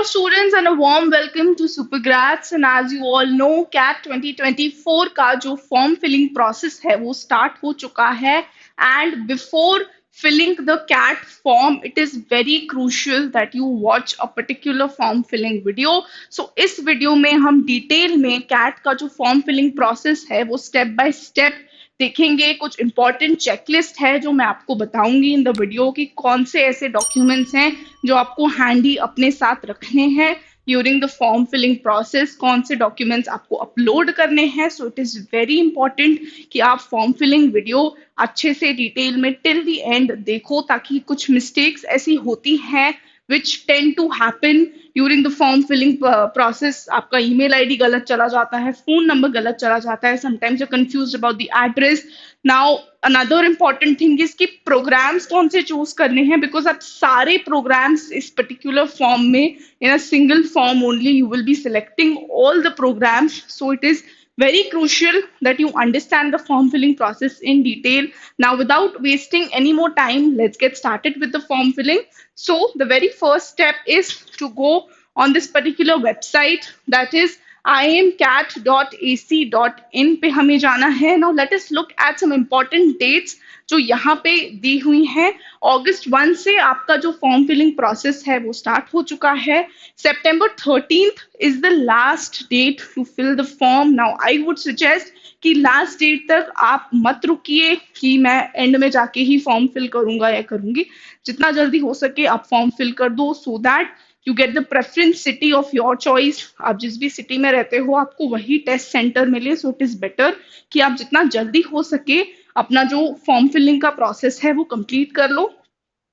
students and a warm welcome to Supergrads. And as you all know, CAT 2024 का जो form filling process है वो start हो चुका है. And before filling the CAT form, it is very crucial that you watch a particular form filling video. So इस video में हम detail में CAT का जो form filling process है वो step by step देखेंगे. कुछ इंपॉर्टेंट चेकलिस्ट है जो मैं आपको बताऊंगी इन द वीडियो कि कौन से ऐसे डॉक्यूमेंट्स हैं जो आपको हैंडी अपने साथ रखने हैं during the form filling process. कौन से डॉक्यूमेंट्स आपको अपलोड करने हैं. So it is very important कि आप फॉर्म फिलिंग वीडियो अच्छे से डिटेल में टिल द एंड देखो, ताकि कुछ मिस्टेक्स ऐसी होती हैं which tend to happen during the form filling process. आपका email ID गलत चला जाता है, phone number गलत चला जाता है, sometimes you're confused about the address. Now another important thing is कि programs कौन से choose करने हैं, because आप सारे programs इस particular form में in a single form only you will be selecting all the programs. So it is very crucial that you understand the form filling process in detail. Now, without wasting any more time, let's get started with the form filling. So, the very first step is to go on this particular website, that is imcat.ac.in पे हमें जाना है. Now, let us look at some important dates जो यहाँ पे दी हुई हैं. August 1 से आपका जो फॉर्म फिलिंग प्रोसेस है वो स्टार्ट हो चुका है. September 13th is the last date to fill the form. Now I would suggest कि लास्ट डेट तक आप मत रुकिए कि मैं एंड में जाके ही फॉर्म फिल करूंगा या करूंगी. जितना जल्दी हो सके आप फॉर्म फिल कर दो, सो that you get the preference city of your choice. आप जिस भी सिटी में रहते हो आपको वही टेस्ट सेंटर मिले. सो इट इज बेटर कि आप जितना जल्दी हो सके अपना जो फॉर्म फिलिंग का प्रोसेस है वो कंप्लीट कर लो.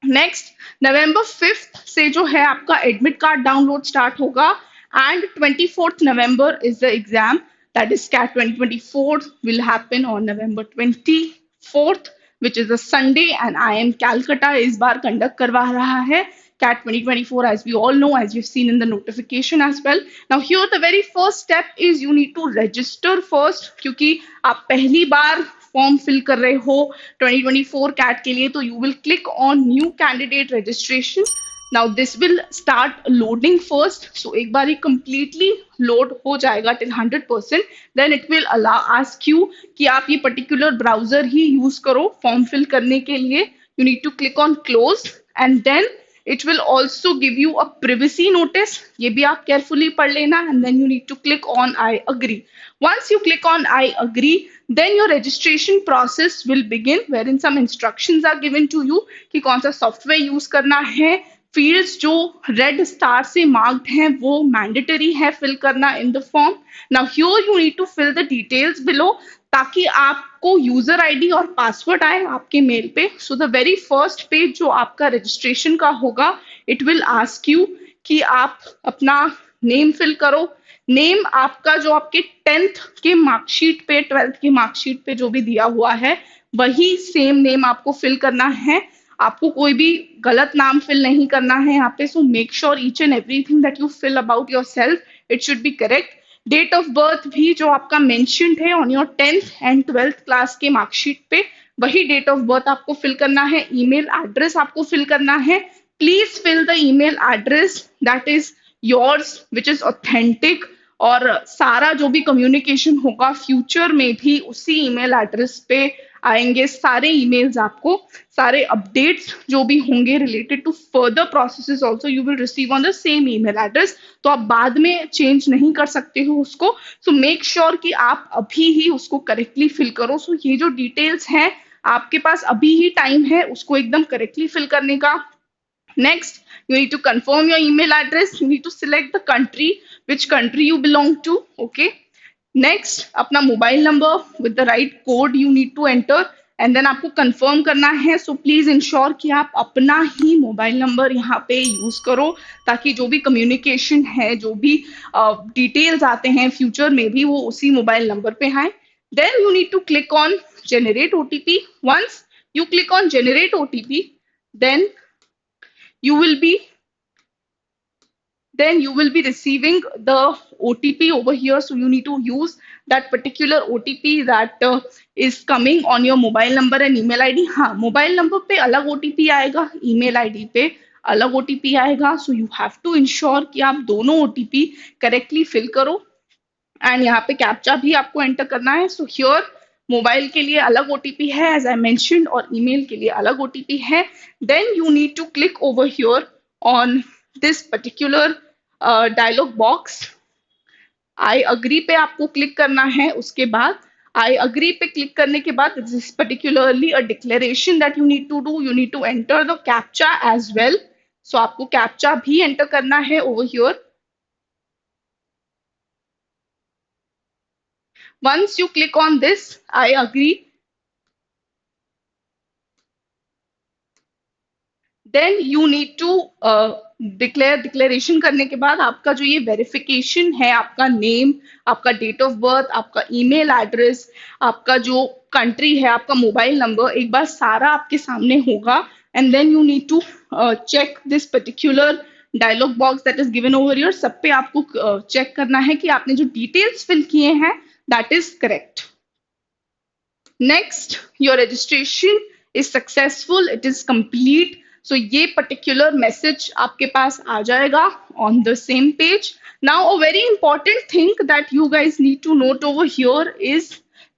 नेक्स्ट नवंबर 5th से जो है आपका एडमिट कार्ड डाउनलोड स्टार्ट होगा and 24th November is the exam. That is CAT 2024 will happen on November 24th, which is a Sunday, and IIM Calcutta इस बार कंडक्ट करवा रहा है CAT 2024, as we all know, as you've seen in the notification as well. Now here the very first step is you need to register first, क्योंकि आप पहली बार form fill कर रहे हो 2024 CAT के लिए, तो you will click on new candidate registration. Now this will start loading first. So एक बार ये completely load हो जाएगा till 100%, then it will ask you कि आप ये particular browser ही use करो form fill करने के लिए. You need to click on close and then it will also give you a privacy notice. ये भी आप carefully पढ़ लेना and then you need to click on I agree. Once you click on I agree, then your registration process will begin, wherein some instructions are given to you कि कौन सा software use करना है. Fields जो red star से marked हैं वो mandatory है फिल करना in the form. Now here you need to fill the details below, ताकि आपको यूजर आईडी और पासवर्ड आए आपके मेल पे. So the very first page जो आपका रजिस्ट्रेशन का होगा, इट विल आस्क यू कि आप अपना नेम फिल करो. नेम आपका जो आपके 10th के मार्कशीट पे 12th के मार्कशीट पे जो भी दिया हुआ है वही सेम नेम आपको फिल करना है. आपको कोई भी गलत नाम फिल नहीं करना है यहाँ पे. So make sure each and everything that you fill about yourself it should be correct. Date of birth भी जो आपका मेंशन्ड है on your 10th and 12th class के मार्कशीट पे वही डेट ऑफ बर्थ आपको फिल करना है. ईमेल एड्रेस आपको फिल करना है. Please fill the email address that is yours which is authentic, और सारा जो भी कम्युनिकेशन होगा फ्यूचर में भी उसी ईमेल एड्रेस पे आएंगे. सारे ईमेल्स आपको, सारे अपडेट्स जो भी होंगे related to further processes also you will receive on the same email address. तो आप बाद में चेंज नहीं कर सकते हो उसको. सो मेक श्योर कि आप अभी ही उसको करेक्टली फिल करो. सो ये जो डिटेल्स हैं आपके पास अभी ही टाइम है उसको एकदम करेक्टली फिल करने का. Next, you need to confirm your email address. You need to select the country, which country you belong to. Okay. Next, अपना mobile number with the right code you need to enter, and then आपको confirm करना है. So please ensure कि आप अपना ही mobile number यहाँ पे use करो, ताकि जो भी कम्युनिकेशन है, जो भी डिटेल्स आते हैं फ्यूचर में भी वो उसी मोबाइल नंबर पे आए. Then you need to click on generate OTP. Once you click on generate OTP, then you will be receiving the OTP over here. So you need to use that particular OTP that is coming on your mobile number and email ID. हाँ, mobile number पे अलग OTP आएगा, email ID पे अलग OTP आएगा. So you have to ensure कि आप दोनों ओटीपी करेक्टली फिल करो. एंड यहाँ पे कैप्चा भी आपको एंटर करना है. सो हियर मोबाइल के लिए अलग ओटीपी है एज आई मेंशन्ड, और ईमेल के लिए अलग ओटीपी है. Then you need to click over here on this particular dialog box. I agree पे आपको क्लिक करना है. उसके बाद आई अग्री पे क्लिक करने के बाद this particularly a declaration that you need to do. You need to enter the captcha as well. So आपको कैप्चा भी एंटर करना है over here. Once you click on this, I agree. Then you need to declaration करने के बाद आपका जो ये वेरिफिकेशन है, आपका नेम, आपका डेट ऑफ बर्थ, आपका ईमेल एड्रेस, आपका जो कंट्री है, आपका मोबाइल नंबर, एक बार सारा आपके सामने होगा. And then you need to check this particular dialog box that is given over here. सब पे आपको चेक करना है कि आपने जो डिटेल्स फिल किए हैं that is correct. Next, your registration is successful, it is complete. So ये particular message आपके पास आ जाएगा on the same page. Now a very important thing that you guys need to note over here is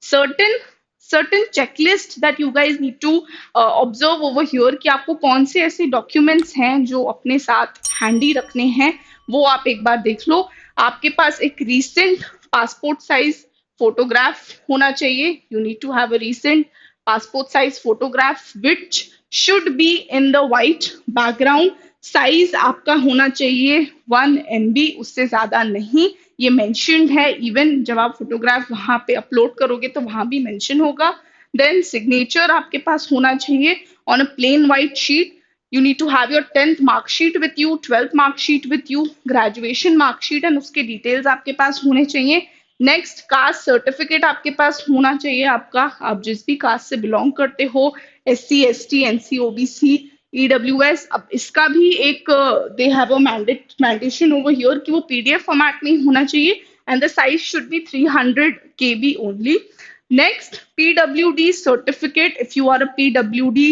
certain checklist that you guys need to observe over here कि आपको कौन से ऐसे documents हैं जो अपने साथ handy रखने हैं, वो आप एक बार देख लो. आपके पास एक recent passport size photograph होना चाहिए. You need to have a recent passport size photograph which should be in the white background. Size आपका होना चाहिए 1 MB, उससे ज्यादा नहीं. ये मेंशन्ड है, इवन जब आप फोटोग्राफ वहां पे अपलोड करोगे तो वहां भी मेंशन होगा. देन सिग्नेचर आपके पास होना चाहिए on a plain white sheet. You need to have your 10th mark sheet with you, 12th mark sheet with you, graduation mark sheet, and उसके डिटेल्स आपके पास होने चाहिए. नेक्स्ट, कास्ट सर्टिफिकेट आपके पास होना चाहिए आपका. आप जिस भी कास्ट से बिलोंग करते हो, SC ST NC OBC EWS, अब इसका भी एक they have a mandation over here कि वो PDF फॉर्मेट में होना चाहिए. And the size should be 300 KB only. Next, PWD certificate. If you are a PWD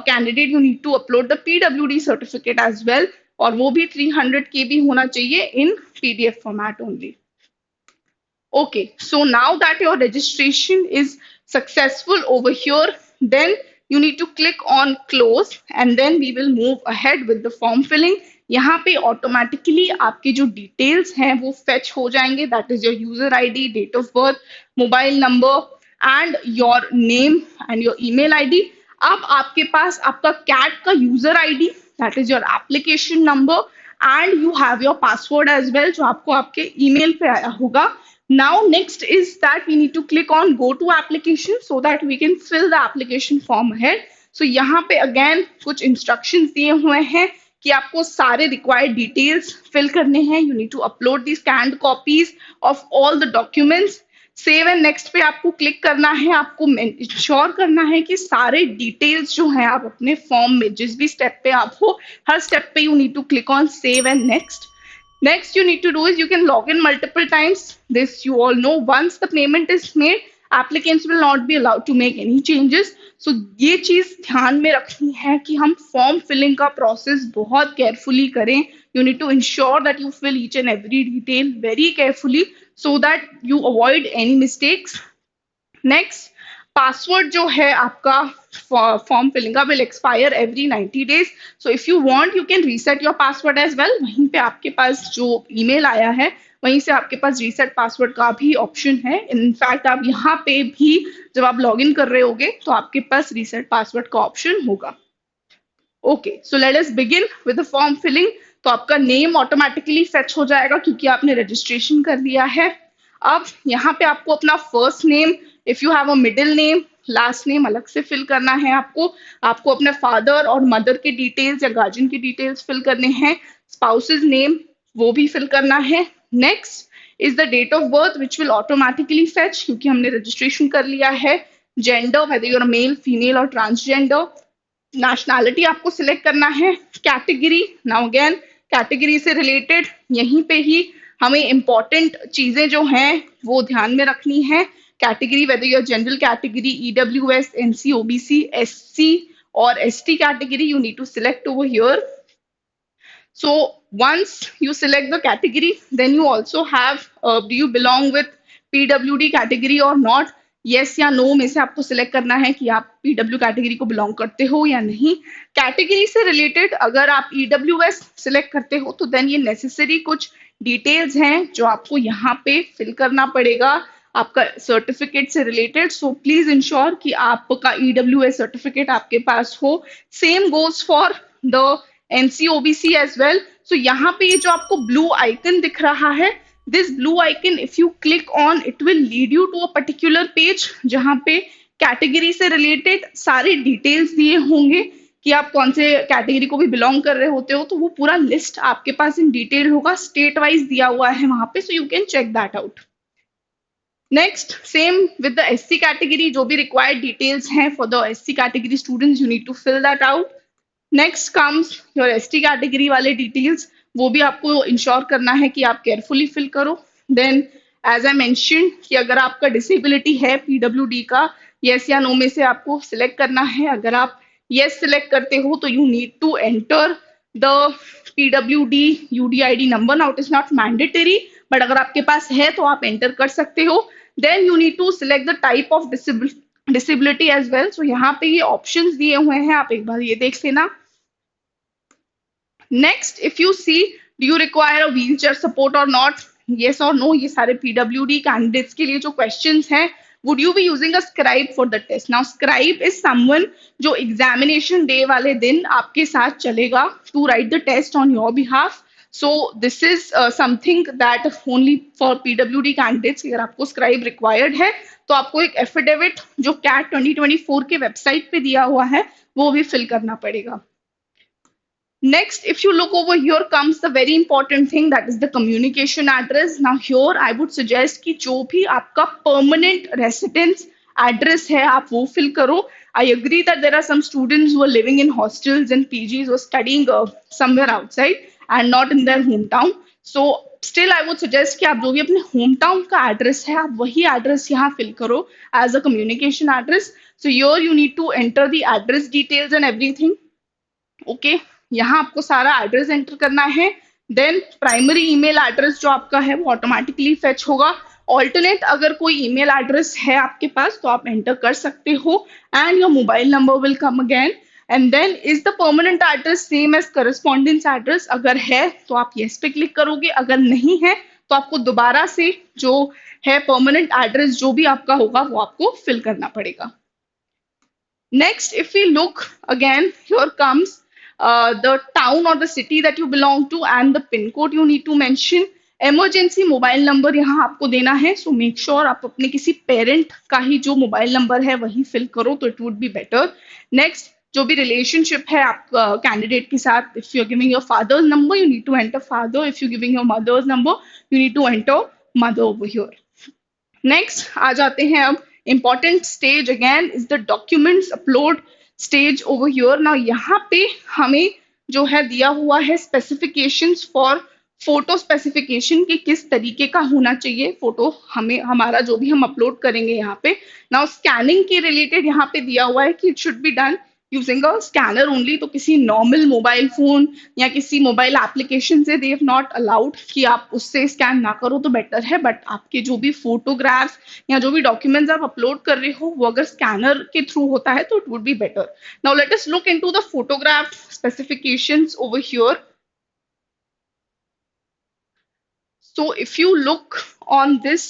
candidate, you need to upload the PWD certificate as well. और वो भी 300 KB होना चाहिए in PDF format only. Okay, so now that your registration is successful over here, then you need to click on close and then we will move ahead with the form filling. यहाँ पे automatically आपके जो details हैं वो fetch हो जाएंगे. That is your user ID, date of birth, mobile number and your name and your email ID. अब आपके पास आपका CAT का user ID, that is your application number, and you have your password as well जो आपको आपके email पे आया होगा. Now next is that we need to click on go to application so that we can fill the application form ahead. So यहाँ पे again कुछ instructions दिए हुए हैं कि आपको सारे required details fill करने हैं. You need to upload the scanned copies of all the documents. Save and next पे आपको click करना है. आपको ensure करना है कि सारे details जो हैं आप अपने form में जिस भी step पे आप हो, हर step पे you need to click on save and next. Next you need to do is you can log in multiple times. This you all know. Once the payment is made, applicants will not be allowed to make any changes. So ये चीज ध्यान में रखनी है कि हम form filling का process बहुत केयरफुली करें. You need to ensure that you fill each and every detail very carefully so that you avoid any mistakes. Next, password जो है आपका फॉर्म फिलिंग का will expire every 90 days. So if you want you can reset your password as well. वहीं पे आपके पास जो email आया है वहीं से आपके पास रीसेट पासवर्ड का भी ऑप्शन है. इनफैक्ट आप यहाँ पे भी जब आप लॉग इन कर रहे होगे तो आपके पास रीसेट पासवर्ड का ऑप्शन होगा. Okay, so let us begin with the form filling. तो आपका नेम ऑटोमेटिकली फेच हो जाएगा क्योंकि आपने रजिस्ट्रेशन कर लिया है. अब यहाँ पे आपको अपना first name, if you have a middle name, last name अलग से फिल करना है आपको. आपको अपने फादर और मदर के डिटेल्स या गार्जियन की डिटेल्स फिल करने हैं. स्पाउसेस नेम वो भी फिल करना है. Next is the date of birth which will automatically fetch क्योंकि हमने रजिस्ट्रेशन कर लिया है. Gender, whether you are male, female और ट्रांसजेंडर. नेशनैलिटी आपको सिलेक्ट करना है. कैटेगरी, नाउ अगेन कैटेगरी से रिलेटेड यहीं पे ही हमें इंपॉर्टेंट चीजें जो हैं वो ध्यान में रखनी है. Category, whether your general category, EWS, NC, OBC, SC और ST category, you need to select over here. So once you select the category, then you also have do you belong with PWD category or not? yes या no में से आपको select करना है कि आप PW category को belong करते हो या नहीं. कैटेगरी से रिलेटेड अगर आप ईडब्ल्यूएस सिलेक्ट करते हो तो देन ये नेसेसरी कुछ डिटेल्स हैं जो आपको यहाँ पे फिल करना पड़ेगा आपका सर्टिफिकेट से रिलेटेड. सो प्लीज इंश्योर कि आपका ईडब्ल्यूएस सर्टिफिकेट आपके पास हो. Same goes for the NCOBC as well. So यहाँ पे ये जो आपको ब्लू आइकन दिख रहा है, this blue icon if you click on it will lead you to a particular page जहाँ पे कैटेगरी से रिलेटेड सारे डिटेल्स दिए होंगे कि आप कौन से कैटेगरी को भी बिलोंग कर रहे होते हो. तो वो पूरा लिस्ट आपके पास इन डिटेल होगा, स्टेट वाइज दिया हुआ है वहां पे. So you can check that out. Next same with the SC category, जो भी रिक्वायर्ड डिटेल्स हैं for the SC category students you need to fill that out. Next comes your ST category वाले details, वो भी आपको ensure करना है कि आप केयरफुली फिल करो. देन एज आई मेंशन कि अगर आपका डिसेबिलिटी है पीडब्ल्यूडी का, यस या नो में से आपको सिलेक्ट करना है. अगर आप यस सिलेक्ट करते हो तो you need to enter the PWD UDID number. Now it is not mandatory, but अगर आपके पास है तो आप एंटर कर सकते हो. Then you need to select the type of disability as well. So यहाँ पे ये ऑप्शंस दिए हुए हैं, आप एक बार ये देख लेना. Next if you see do you require a wheelchair support और नॉट, येस और नो, ये सारे पीडब्ल्यूडी कैंडिडेट्स के लिए जो क्वेश्चंस हैं. Would you be using a scribe for the test? Now scribe is someone जो एग्जामिनेशन डे वाले दिन आपके साथ चलेगा to write the test on your behalf. So this is something that only for PWD candidates. अगर आपको scribe required है तो आपको एक एफिडेविट जो कैट 2024 के वेबसाइट पे दिया हुआ है वो भी फिल करना पड़ेगा. Next, if you look over here comes the very important thing, that is the communication address. Now here I would suggest कि जो भी आपका permanent residence address है आप वो fill करो. I agree that there are some students who are living in hostels and PGs or studying somewhere outside and not in their hometown. So still I would suggest कि आप जो भी अपने hometown का address है आप वही address यहाँ fill करो as a communication address. So here you need to enter the address details and everything. Okay. यहाँ आपको सारा एड्रेस एंटर करना है. देन प्राइमरी ईमेल एड्रेस जो आपका है वो ऑटोमेटिकली फेच होगा. ऑल्टरनेट अगर कोई ईमेल एड्रेस है आपके पास तो आप एंटर कर सकते हो. And your mobile number will come again. And then is the permanent address same as correspondence address? अगर है तो आप येस पे क्लिक करोगे, अगर नहीं है तो आपको दोबारा से जो है परमानेंट एड्रेस जो भी आपका होगा वो आपको फिल करना पड़ेगा. Next if we look again, here comes the town or the city that you belong to and the pin code you need to mention. emergency mobile number यहाँ आपको देना है. सो मेक श्योर आप अपने किसी पेरेंट का ही जो मोबाइल नंबर है वही फिल करो तो it would be better. Next जो भी रिलेशनशिप है आप कैंडिडेट के साथ, if you are giving your father's number you need to enter father. If you giving your mother's number you need to enter mother over here. Next आ जाते हैं अब important stage again is the documents upload stage over here. Now यहाँ पे हमें जो है दिया हुआ है स्पेसिफिकेशंस फॉर फोटो स्पेसिफिकेशन कि किस तरीके का होना चाहिए फोटो हमें हमारा जो भी हम अपलोड करेंगे यहाँ पे. नाउ स्कैनिंग के रिलेटेड यहाँ पे दिया हुआ है कि it should be done using a scanner only. तो किसी नॉर्मल मोबाइल फोन या किसी मोबाइल एप्लीकेशन से दे हैव नॉट अलाउड कि आप उससे स्कैन ना करो तो बेटर है. बट आपके जो भी फोटोग्राफ्स या जो भी डॉक्यूमेंट्स आप अपलोड कर रहे हो वो अगर स्कैनर के थ्रू होता है तो it would be better. Now let us look into the photograph specifications over here. So if you look on this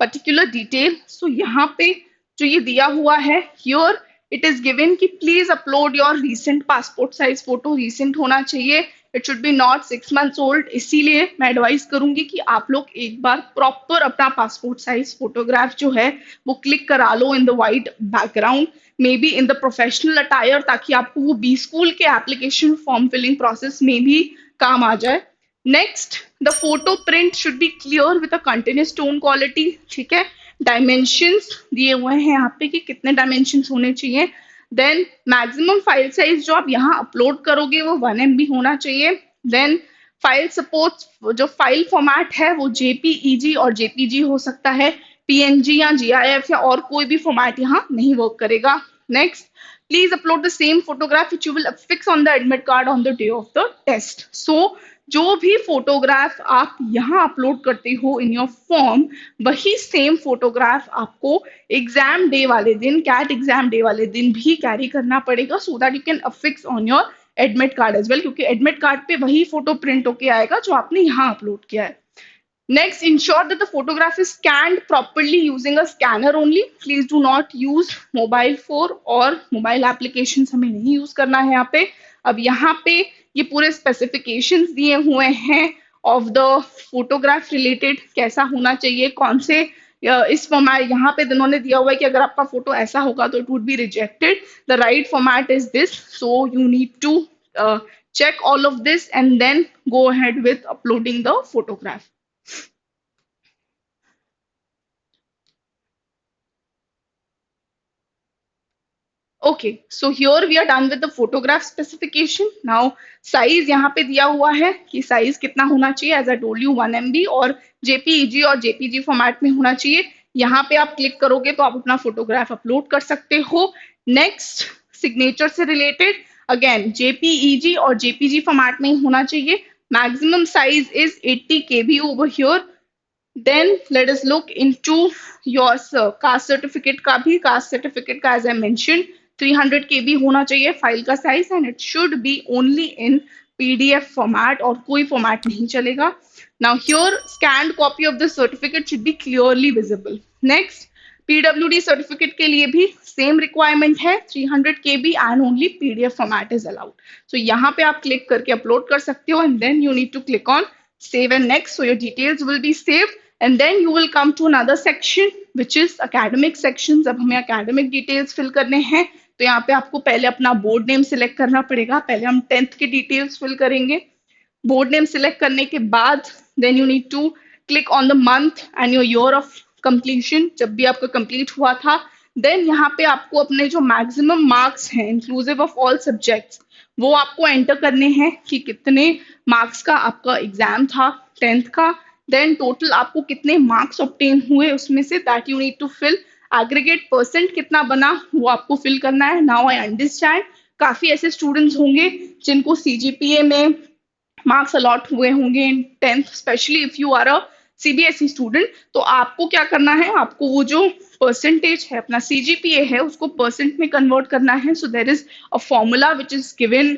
particular detail, so यहाँ पे जो ये दिया हुआ है here it is given कि please upload your recent passport size photo. recent होना चाहिए, it should be not 6 months old. इसीलिए मैं एडवाइस करूंगी कि आप लोग एक बार प्रॉपर अपना पासपोर्ट साइज फोटोग्राफ जो है वो क्लिक करा लो in the white background, may be in the professional attire, ताकि आपको वो बी स्कूल के एप्लीकेशन फॉर्म फिलिंग प्रोसेस में भी काम आ जाए. Next the photo print should be clear with a continuous tone quality. ठीक है, डायमेंशंस दिए हुए हैं यहाँ पे कि कितने डायमेंशंस होने चाहिए. देन मैक्सिमम फाइल साइज जो आप यहाँ अपलोड करोगे वो 1 MB होना चाहिए. देन फाइल सपोर्ट जो फाइल फॉर्मेट है वो JPEG और JPG हो सकता है, PNG या GIF या और कोई भी फॉर्मेट यहाँ नहीं वर्क करेगा. Next, please upload the same photograph which you will affix on the admit card on the day of the test. So, जो भी फोटोग्राफ आप यहाँ अपलोड करते हो इन योर फॉर्म, वही सेम फोटोग्राफ आपको एग्जाम डे वाले दिन, कैट एग्जाम डे वाले दिन भी कैरी करना पड़ेगा, so that you can affix on your admit card as well, क्योंकि एडमिट कार्ड पे वही फोटो प्रिंट होके आएगा जो आपने यहाँ अपलोड किया है. Next, ensure that the photograph is scanned properly using a scanner only. Please do not use mobile phone और mobile applications हमें नहीं use करना है यहाँ पे. अब यहाँ पे ये पूरे specifications दिए हुए हैं of the photograph related, कैसा होना चाहिए, कौन से इस फॉर्मेट यहाँ पे इन्होंने दिया हुआ है कि अगर आपका फोटो ऐसा होगा तो it would be rejected. The right format is this, so you need to check all of this and then go ahead with uploading the photograph. Okay, so here we are done with the photograph specification. Now size यहाँ पे दिया हुआ है कि size कितना होना चाहिए. As I told you 1 MB और JPEG और JPG फॉर्मेट में होना चाहिए. यहाँ पे आप क्लिक करोगे तो आप अपना फोटोग्राफ अपलोड कर सकते हो. नेक्स्ट, सिग्नेचर से रिलेटेड अगेन JPEG और JPG फॉर्मेट में ही होना चाहिए. Maximum size is 80 KB over here. Then let us look into your caste certificate का भी. Caste certificate का as I mentioned 300 KB होना चाहिए फाइल का size, and it should be only in PDF format और कोई फॉर्मेट नहीं चलेगा. Now here scanned copy of the certificate should be clearly visible. Next, PWD certificate के लिए भी सेम रिक्वायरमेंट है, 300 KB and only PDF format is allowed. So यहाँ पे आप क्लिक करके अपलोड कर सकते हो, and then you need to click on save and next, so your details will be saved, and then you will come to another section which is academic sections. अब हमें academic details fill करने हैं, तो यहाँ पे आपको पहले अपना बोर्ड नेम सिलेक्ट करना पड़ेगा. पहले हम 10th के डिटेल्स फिल करेंगे. बोर्ड नेम सिलेक्ट करने के बाद then you need to click on the month and your year of completion, जब भी आपका कंप्लीट हुआ था. देन यहाँ पे आपको अपने जो मैक्सिमम मार्क्स हैं इंक्लूसिव ऑफ ऑल सब्जेक्ट्स, वो आपको एंटर करने हैं कि कितने मार्क्स का आपका एग्जाम था 10th का. देन टोटल आपको कितने मार्क्स ऑब्टेन हुए उसमें से, that you need to fill. Aggregate percent कितना बना वो आपको फिल करना है. नाउ आई अंडरस्टैंड काफी ऐसे स्टूडेंट्स होंगे जिनको CGPA में मार्क्स अलॉट हुए होंगे in 10th, specially if you are a CBSE student. तो आपको क्या करना है, आपको वो जो परसेंटेज है अपना CGPA है उसको परसेंट में कन्वर्ट करना है. So there is a formula which is given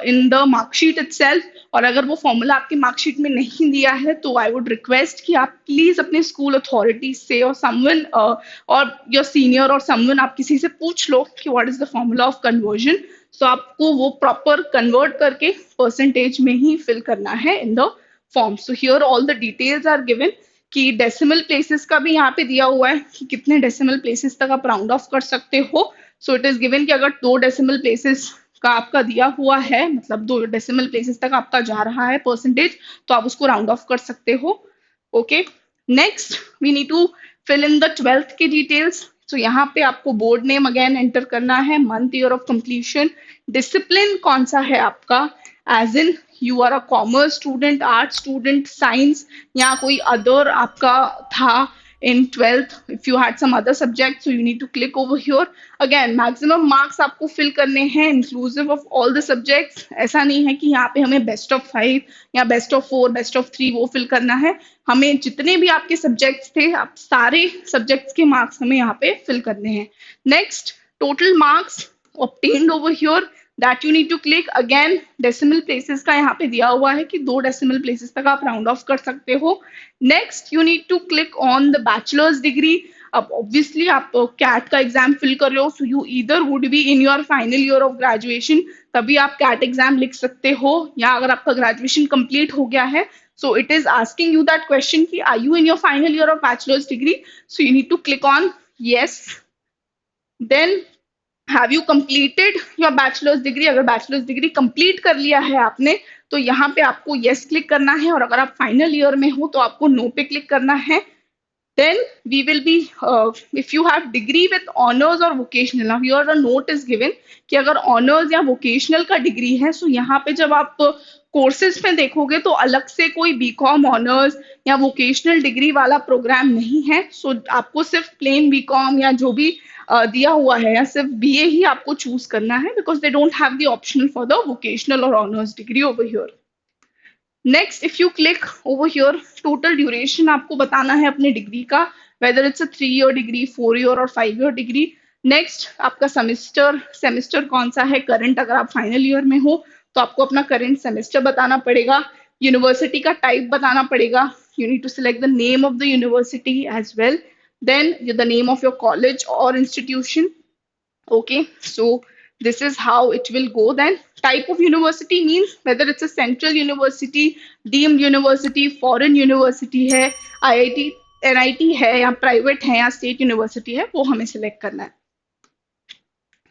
in the marksheet itself. और अगर वो फॉर्मूला आपके मार्कशीट में नहीं दिया है तो आई वुड रिक्वेस्ट कि आप प्लीज अपने स्कूल अथॉरिटी से और समवन और योर सीनियर और समवन, आप किसी से पूछ लो कि what is the formula of conversion. So आपको वो प्रॉपर कन्वर्ट करके परसेंटेज में ही फिल करना है in the form. So here all the details are given कि डेसिमल प्लेसेस का भी यहाँ पे दिया हुआ है कि कितने डेसिमल प्लेसेस तक आप राउंड ऑफ कर सकते हो. सो इट इज गिवन कि अगर 2 डेसिमल प्लेसेस का आपका दिया हुआ है, मतलब 2 डेसिमल प्लेसेस तक आपका जा रहा है परसेंटेज, तो आप उसको राउंड ऑफ कर सकते हो. Okay, next we need to fill in the 12th की डिटेल्स. तो यहाँ पे आपको बोर्ड नेम अगेन एंटर करना है, month, year of completion, discipline कौन सा है आपका, as in you are a commerce student, art student, science, या कोई अदर आपका था in 12th. If you had some other subject, so you need to click over here. Again, maximum marks आपको fill करने हैं inclusive of all the subjects. ऐसा नहीं है कि यहाँ पे हमें best of 5 या best of 4, best of 3 वो fill करना है. हमें जितने भी आपके subjects थे, आप सारे subjects के marks हमें यहाँ पे fill करने हैं. Next, total marks obtained over here, that you need to click. Again, decimal places का यहाँ पे दिया हुआ है कि 2 decimal places तक आप round off कर सकते हो. Next, you need to click on the bachelor's degree. अब obviously आप CAT का एग्जाम फिल कर रहे हो, so you either would be in your final year of graduation, तभी आप CAT एग्जाम लिख सकते हो, या अगर आपका ग्रेजुएशन कंप्लीट हो गया है, so it is asking you that question कि are you in your final year of bachelor's degree, so you need to click on yes. Then have you completed your bachelors degree, अगर bachelors degree complete कर लिया है आपने तो यहाँ पे आपको येस क्लिक करना है, और अगर आप फाइनल ईयर में हो तो आपको नो पे क्लिक करना है. Then we will be if you have degree with honours और vocational, now here the note is given कि अगर ऑनर्स या वोकेशनल का डिग्री है, सो यहाँ पे जब आप कोर्सेज में देखोगे तो अलग से कोई बीकॉम ऑनर्स या वोकेशनल डिग्री वाला प्रोग्राम नहीं है. सो आपको सिर्फ प्लेन बीकॉम या जो भी दिया हुआ है या सिर्फ बीए ही आपको चूज करना है, because they don't have the optional for the vocational और honours degree over here. Next, if you click over here, total duration आपको बताना है अपने डिग्री का, whether it's a 3 year degree, 4 year और 5 ईयर डिग्री. नेक्स्ट, आपका semester कौन सा है करंट. अगर आप फाइनल ईयर में हो तो आपको अपना करंट सेमेस्टर बताना पड़ेगा. यूनिवर्सिटी का टाइप बताना पड़ेगा. You need to select the name of the university as well. Then the name of your college और institution. Okay, so this is how it will go. Then type of university means whether it's a central university, deemed university, foreign university है, IIT, NIT है या private है या state university है, वो हमें select करना है.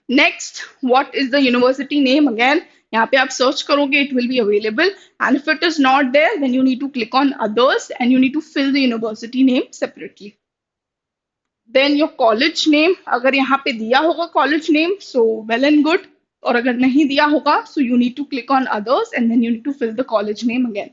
Next, what is the university name? Again, यहाँ पे आप search करोगे, it will be available. And if it is not there, then you need to click on others and you need to fill the university name separately. Then your college name, अगर यहाँ पे दिया होगा college name so well and good, और अगर नहीं दिया होगा so you need to click on others and then you need to fill the college name again.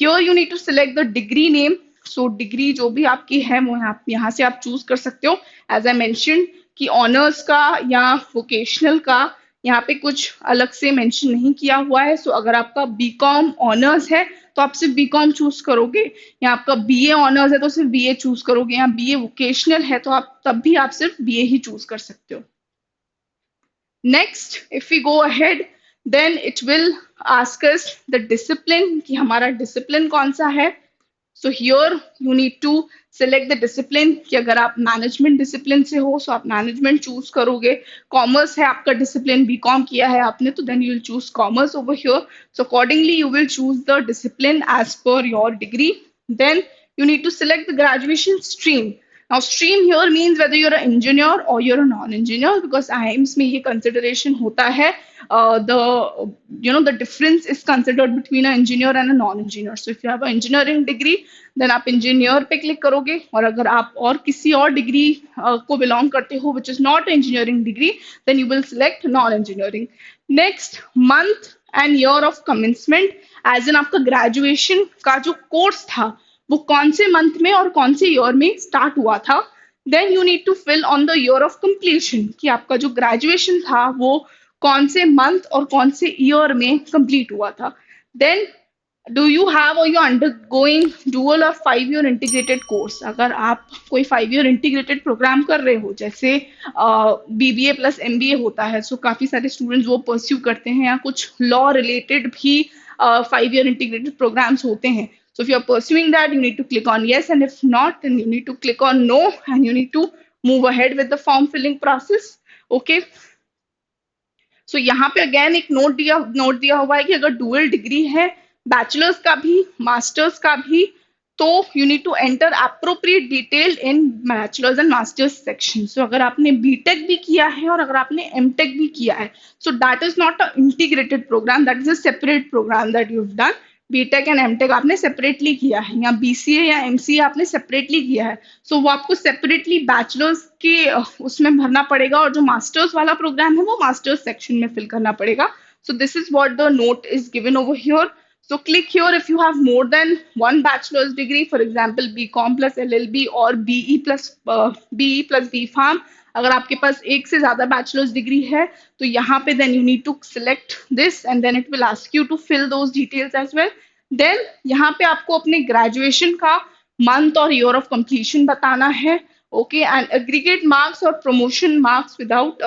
Here you need to select the degree name. So degree जो भी आपकी है वो यहाँ से आप चूज कर सकते हो. एज आई मेंशन कि ऑनर्स का या वोकेशनल का यहाँ पे कुछ अलग से मेंशन नहीं किया हुआ है. सो अगर आपका बीकॉम ऑनर्स है तो आप सिर्फ बीकॉम चूज करोगे, या आपका बीए ऑनर्स है तो सिर्फ बीए चूज करोगे, या बीए वोकेशनल है तो आप तब भी आप सिर्फ बीए ही चूज कर सकते हो. Next, if we go ahead then it will ask us the discipline, कि हमारा डिसिप्लिन कौन सा है. So here you need to select the discipline, कि अगर आप मैनेजमेंट डिसिप्लिन से हो सो आप मैनेजमेंट चूज करोगे. कॉमर्स है आपका डिसिप्लिन, बीकॉम किया है आपने तो then you will choose commerce over here. So accordingly you will choose the discipline as per your degree. Then you need to select the graduation stream. Now stream here means whether you're an engineer or you're a non-engineer, because IIMs में ये consideration होता है. The difference is considered between an engineer and a non-engineer. So if you have an engineering degree, then आप engineer पे click करोगे, और अगर आप और किसी और डिग्री को belong करते हो which is not engineering degree, then you will select non-engineering. Next, month and year of commencement, as in आपका graduation का जो course था वो कौन से मंथ में और कौन से ईयर में स्टार्ट हुआ था. Then you need to fill on the year of completion, कि आपका जो ग्रेजुएशन था वो कौन से मंथ और कौन से ईयर में कंप्लीट हुआ था. देन डू यू हैव और यू अंडरगोइंग डुअल और 5 ईयर इंटीग्रेटेड कोर्स. अगर आप कोई 5 ईयर इंटीग्रेटेड प्रोग्राम कर रहे हो, जैसे बीबीए प्लस एमबीए होता है, सो काफी सारे स्टूडेंट्स वो परस्यू करते हैं, या कुछ लॉ रिलेटेड भी 5 ईयर इंटीग्रेटेड प्रोग्राम्स होते हैं. So if you are pursuing that, you need to click on yes, and if not, then you need to click on no, and you need to move ahead with the form filling process. Okay. So यहाँ पे again एक note दिया हुआ है कि अगर dual degree है, bachelors का भी मास्टर्स का भी, तो you need to enter appropriate detail in bachelor's and master's section. So अगर आपने बीटेक भी किया है और अगर आपने एमटेक भी किया है, so that is not an integrated program, that is a separate program that you've done. BTech and MTech आपने सेपरेटली किया है, या बीसीए या एमसीए आपने सेपरेटली किया है, सो वो आपको सेपरेटली बैचलर्स के उसमें भरना पड़ेगा, और जो मास्टर्स वाला प्रोग्राम है वो मास्टर्स सेक्शन में फिल करना पड़ेगा. So this is what the note is given over here. So click here if you have more than one bachelor's degree, for example BCom plus LLB और BE plus B pharm. अगर आपके पास एक से ज्यादा bachelors degree है तो यहाँ पे then you need to select this and then it will ask you to fill those details as well. Then यहाँ पे आपको अपने ग्रेजुएशन का मंथ और ईयर ऑफ कंप्लीशन बताना है. ओके, एंड एग्रीगेट मार्क्स और प्रमोशन मार्क्स विदाउट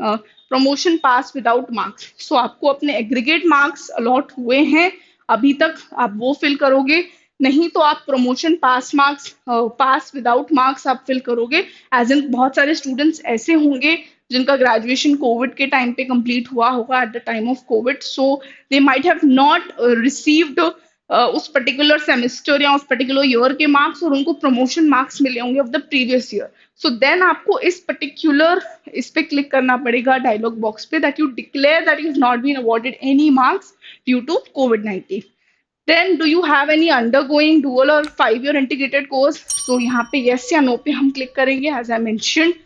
प्रमोशन पास without marks. सो आपको अपने एग्रीगेट मार्क्स अलॉट हुए हैं अभी तक, आप वो फिल करोगे, नहीं तो आप प्रमोशन पास मार्क्स पास विदाउट मार्क्स आप फिल करोगे. एज इन बहुत सारे स्टूडेंट्स ऐसे होंगे जिनका ग्रेजुएशन कोविड के टाइम पे कंप्लीट हुआ होगा at the time of Covid, so they might have not received उस पर्टिकुलर सेमेस्टर या उस पर्टिकुलर ईयर के मार्क्स, और उनको प्रमोशन मार्क्स मिले होंगे of the previous year. So then आपको इस पर्टिकुलर इस पे क्लिक करना पड़ेगा डायलॉग बॉक्स पे, that you declare that you have not been awarded any marks due to कोविड-19. Then do you have any undergoing dual or 5 year integrated course? So यहाँ पे yes या no पे हम क्लिक करेंगे. As I mentioned,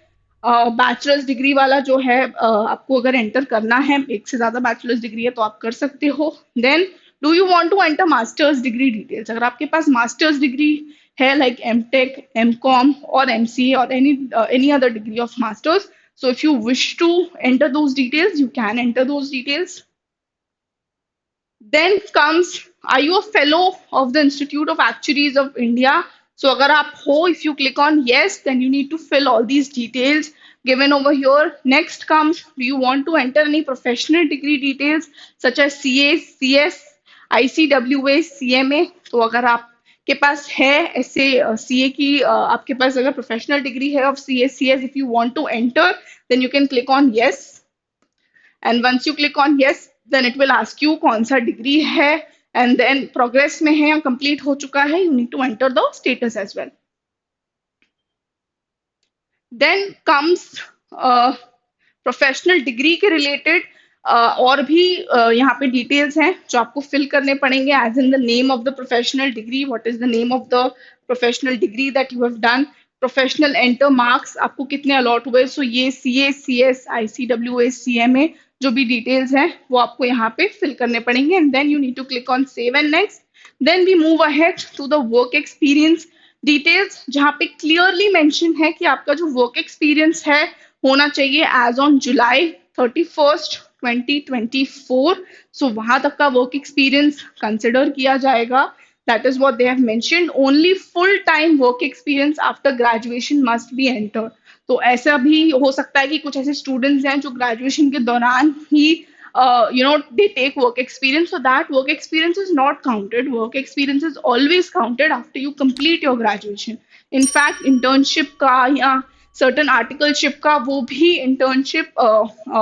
bachelors degree वाला जो है आपको अगर एंटर करना है, एक से ज्यादा बैचलर्स डिग्री है तो आप कर सकते हो. Then do you want to enter master's degree details? अगर आपके पास मास्टर्स डिग्री है लाइक एमटेक, एमकॉम और एमसीए और any other degree of masters, so if you wish to enter those details, you can enter those details. Then comes, are you a fellow of the Institute of Actuaries of India? So agar aap ho, if you click on yes, then you need to fill all these details given over here. Next comes, do you want to enter any professional degree details such as CA, CS, ICWA, CMA? तो अगर आपके पास है ऐसे CA की आपके पास अगर professional degree है of CA, CS, if you want to enter, then you can click on yes. And once you click on yes, then it will ask you कौन सा डिग्री है, and then progress में है या complete हो चुका है, you need to enter the status as well. Then comes professional degree के रिलेटेड और भी यहाँ पे डिटेल्स हैं जो आपको फिल करने पड़ेंगे, as in the name of the professional degree, what is the name of the professional degree that you have done, professional enter marks आपको कितने अलॉट हुए, सो ये CA, CS, ICWA, CMA जो भी डिटेल्स हैं वो आपको यहाँ पे फिल करने पड़ेंगे, and then you need to click on save and next. Then we move ahead to the work experience details, जहाँ पे क्लियरली मेंशन है कि आपका जो वर्क एक्सपीरियंस है होना चाहिए एज ऑन जुलाई 31st 2024. सो वहां तक का वर्क एक्सपीरियंस कंसिडर किया जाएगा. That is what they have mentioned. Only full time work experience after graduation must be enter. तो ऐसा भी हो सकता है कि कुछ ऐसे स्टूडेंट्स हैं जो ग्रेजुएशन के दौरान ही they take work experience, so that work experience is not counted. Work experience is always counted after you complete your graduation. In fact, internship का या certain articleship का वो भी internship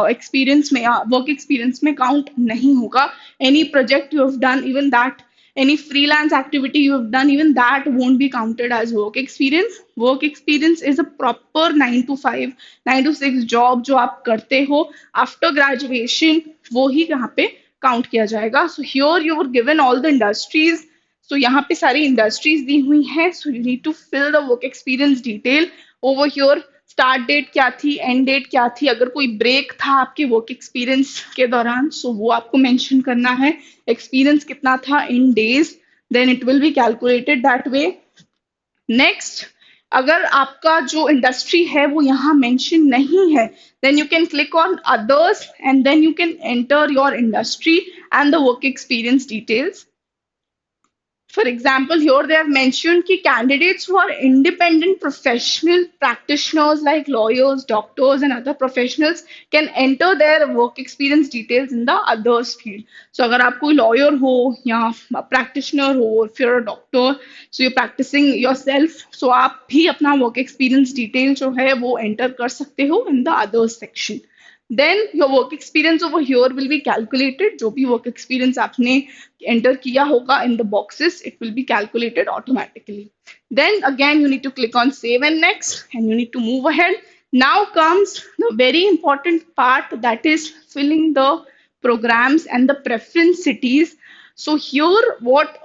experience में या work experience में count नहीं होगा. Any project you have done, even that, any freelance activity you have done, even that won't be counted as work experience. Work experience is a proper 9 to 5, 9 to 6 job जो आप करते हो after graduation, वो ही यहाँ पे count किया जाएगा. So here you were given all the industries. So यहाँ पे सारी industries दी हुई हैं. So you need to fill the work experience detail over here. Start date क्या थी, एंड डेट क्या थी, अगर कोई ब्रेक था आपके वर्क एक्सपीरियंस के दौरान सो वो आपको मेंशन करना है. एक्सपीरियंस कितना था in days, then it will be calculated that way. Next, अगर आपका जो इंडस्ट्री है वो यहाँ मेंशन नहीं है, then you can click on others and then you can enter your industry and the work experience details. For example, here they have mentioned कि candidates who are independent professional practitioners like lawyers, doctors and other professionals can enter their work experience details in the others field. So अगर आप कोई lawyer हो या practitioner हो, if you're a doctor, so you're practicing yourself, so आप भी अपना work experience detail जो है वो enter कर सकते हो in the others section. Then your work experience over here will be calculated. जो भी work experience आपने enter किया होगा in the boxes, it will be calculated automatically. Then again you need to click on save and next, and you need to move ahead. Now comes the very important part, that is filling the programs and the preference cities. So here what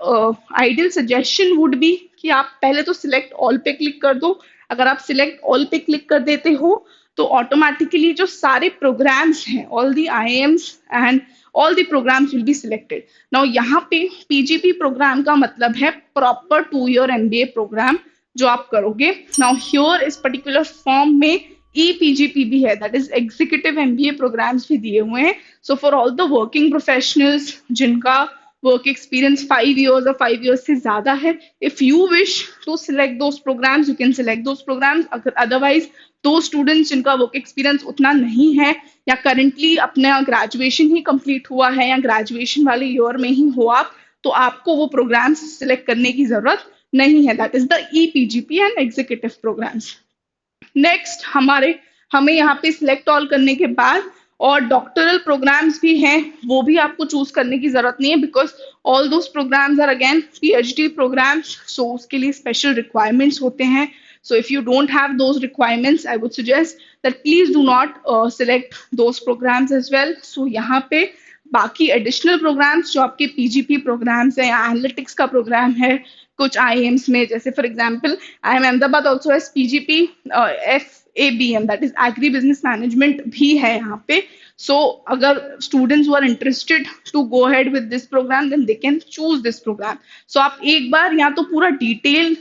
ideal suggestion would be कि आप पहले तो select all पे click कर दो. अगर आप select all पे click कर देते हो तो ऑटोमेटिकली जो सारे प्रोग्राम्स हैं, all the IIMs and all the programs will be selected. Now यहाँ पे PGP प्रोग्राम का मतलब है प्रॉपर 2-year MBA प्रोग्राम जो आप करोगे. नाउ हियर इस पर्टिकुलर फॉर्म में EPGP भी है, that is executive MBA programs भी दिए हुए हैं. So for all the working professionals जिनका वर्क एक्सपीरियंस 5 years और 5 years से ज्यादा है, if you wish to select those programs, you can select those programs. Otherwise those students जिनका वर्क एक्सपीरियंस उतना नहीं है या करंटली अपना ग्रेजुएशन ही कंप्लीट हुआ है या ग्रेजुएशन वाले ईयर में ही हो आप, तो आपको वो प्रोग्राम्स सिलेक्ट करने की जरूरत नहीं है. That is the EPGP and executive programs. Next हमें यहाँ पे सिलेक्ट ऑल करने के बाद और डॉक्टरल प्रोग्राम्स भी हैं, वो भी आपको चूज करने की जरूरत नहीं है, because all those programmes are again PhD programmes. So उसके लिए स्पेशल रिक्वायरमेंट्स होते हैं. So if you don't have those requirements, I would suggest that please do not select those programs as well. So यहाँ पे बाकी additional programs जो आपके PGP programs है या analytics का program है, कुछ आईएम्स में, जैसे for example IIM Ahmedabad also as PGP FABM, that is agri business management भी है यहाँ पे. सो अगर students who are interested to go ahead with this programme then they can choose this programme. So आप एक बार या तो पूरा डिटेल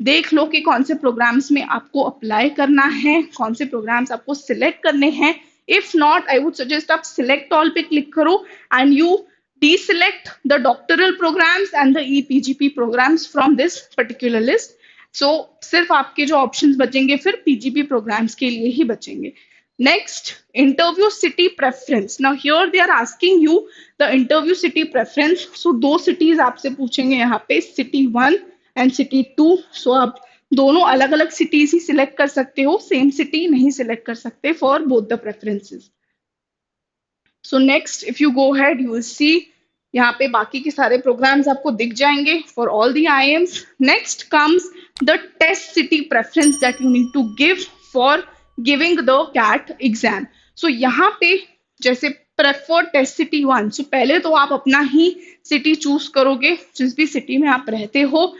देख लो कि कौन से प्रोग्राम्स में आपको अप्लाई करना है, कौन से प्रोग्राम्स आपको सिलेक्ट करने हैं. If not, I would suggest आप सिलेक्ट ऑल पे क्लिक करो and you deselect the doctoral programs and the EPGP programs from this particular list. So सिर्फ आपके जो options बचेंगे फिर PGP programs के लिए ही बचेंगे. Next, interview city preference. Now here they are asking you the interview city preference. So दो cities आपसे पूछेंगे यहाँ पे, city 1 and city 2. So आप दोनों अलग अलग cities ही select कर सकते हो, same city नहीं select कर सकते for both the preferences. So next, if you go ahead, you will see यहाँ पे बाकी के सारे programs आपको दिख जाएंगे for all the IIMs. Next comes the test city preference that you need to give for giving the CAT exam. So यहाँ पे जैसे preferred test city 1, so पहले तो आप अपना ही city choose करोगे जिस भी city में आप रहते हो.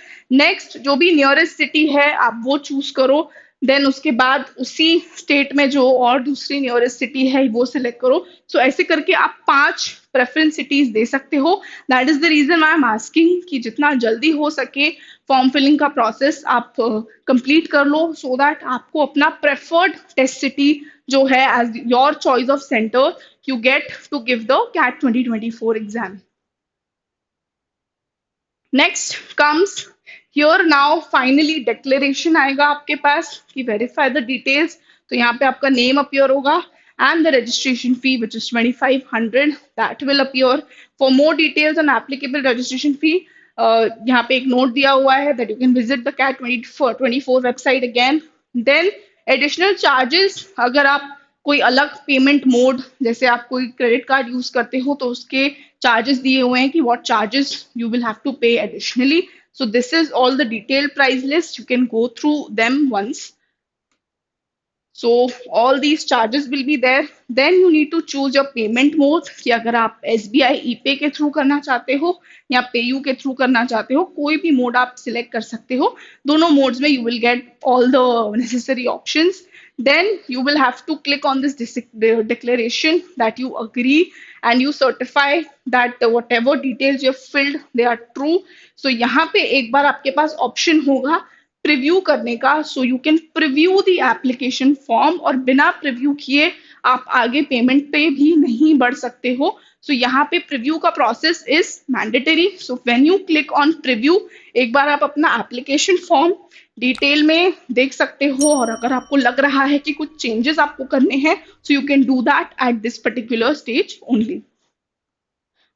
Next, जो भी nearest city है आप वो choose करो. देन उसके बाद उसी स्टेट में जो और दूसरी नियरेस्ट सिटी है वो सिलेक्ट करो. सो ऐसे करके आप 5 प्रेफरेंस सिटीज दे सकते हो. That is the reason I am asking कि जितना जल्दी हो सके फॉर्म फिलिंग का प्रोसेस आप कंप्लीट कर लो, सो दैट आपको अपना प्रेफर्ड टेस्ट सिटी जो है as your choice of centre you get to give the CAT 2024 exam. Next comes here now finally declaration आएगा आपके पास कि वेरीफाई द डिटेल्स. तो यहाँ पे आपका नेम अपीयर होगा and the registration fee which is 2500 that will appear. For more details on applicable registration fee यहाँ पे एक नोट दिया हुआ है that you can visit the CAT 2024 website again. Then additional charges, अगर आप कोई अलग पेमेंट मोड जैसे आप कोई क्रेडिट कार्ड यूज करते हो तो उसके चार्जेस दिए हुए हैं कि what charges you will have to pay additionally. So this is all the detailed price list. You can go through them once. So all these charges will be there. Then you need to choose your payment mode कि अगर आप SBI ePay के through करना चाहते हो या PayU के through करना चाहते हो, कोई भी मोड आप सिलेक्ट कर सकते हो. दोनों मोड्स में you will get all the necessary options. Then you will have to click on this declaration that you agree and you certify that whatever details you have filled they are true. So यहाँ पे एक बार आपके पास option होगा preview करने का. सो you can preview the application form और बिना preview किए आप आगे पेमेंट पे भी नहीं बढ़ सकते हो. सो यहाँ पे प्रीव्यू का process is mandatory. So when you click on preview एक बार आप अपना एप्लीकेशन फॉर्म डिटेल में देख सकते हो और अगर आपको लग रहा है कि कुछ चेंजेस आपको करने हैं सो you can do that at this particular stage only.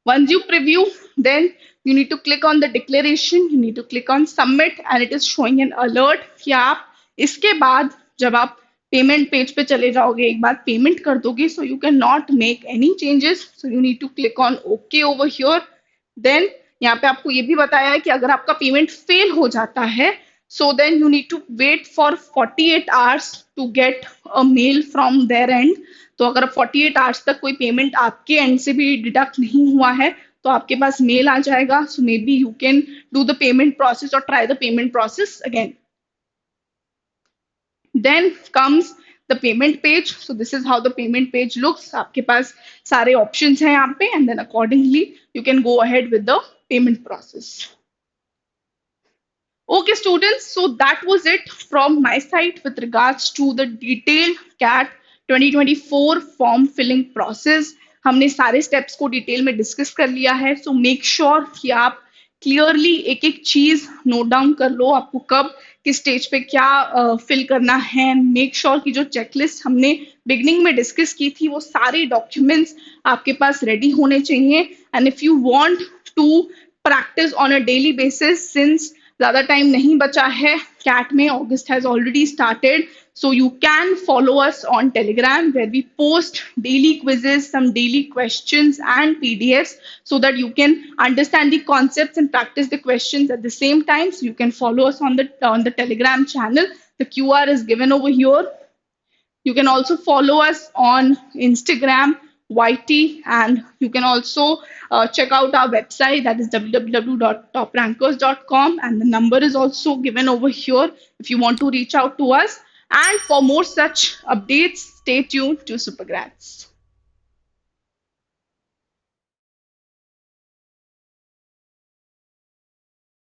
Once you preview, then you need to click on the declaration, you need to click on submit and it is showing an alert कि आप इसके बाद जब आप payment page पे चले जाओगे एक बार पेमेंट कर दोगे so you cannot make any changes, so you need to click on OK over here. Then यहाँ पे आपको ये भी बताया है कि अगर आपका पेमेंट फेल हो जाता है so then you need to wait for 48 hours to get a mail from their end. तो अगर 48 आवर्स तक कोई पेमेंट आपके एंड से भी डिडक्ट नहीं हुआ है तो आपके पास मेल आ जाएगा. So may be you can do the payment process और try the payment process again. Then comes the payment page. So this is how the payment page looks. आपके पास सारे ऑप्शंस हैं यहाँ पे and then accordingly you can go ahead with the payment process. Okay students, so that was it from my side with regards to the detailed CAT 2024 form filling process. हमने सारे steps को detail में discuss कर लिया है. सो make sure कि आप clearly एक एक चीज नोट डाउन कर लो, आपको कब किस स्टेज पे क्या फिल करना है. मेक श्योर कि जो चेकलिस्ट हमने बिगनिंग में डिस्कस की थी वो सारे डॉक्यूमेंट्स आपके पास रेडी होने चाहिए. And if you want to practise on a daily basis, since ज़्यादा टाइम नहीं बचा है CAT में, August has already started, so you can follow us on Telegram where we post daily quizzes, some daily questions and PDFs so that you can understand the concepts and practice the questions at the same time. So you can follow us on the Telegram channel. The QR is given over here. You can also follow us on Instagram YT, and you can also check out our website, that is www.toprankers.com, and the number is also given over here if you want to reach out to us. And for more such updates, stay tuned to Supergrads.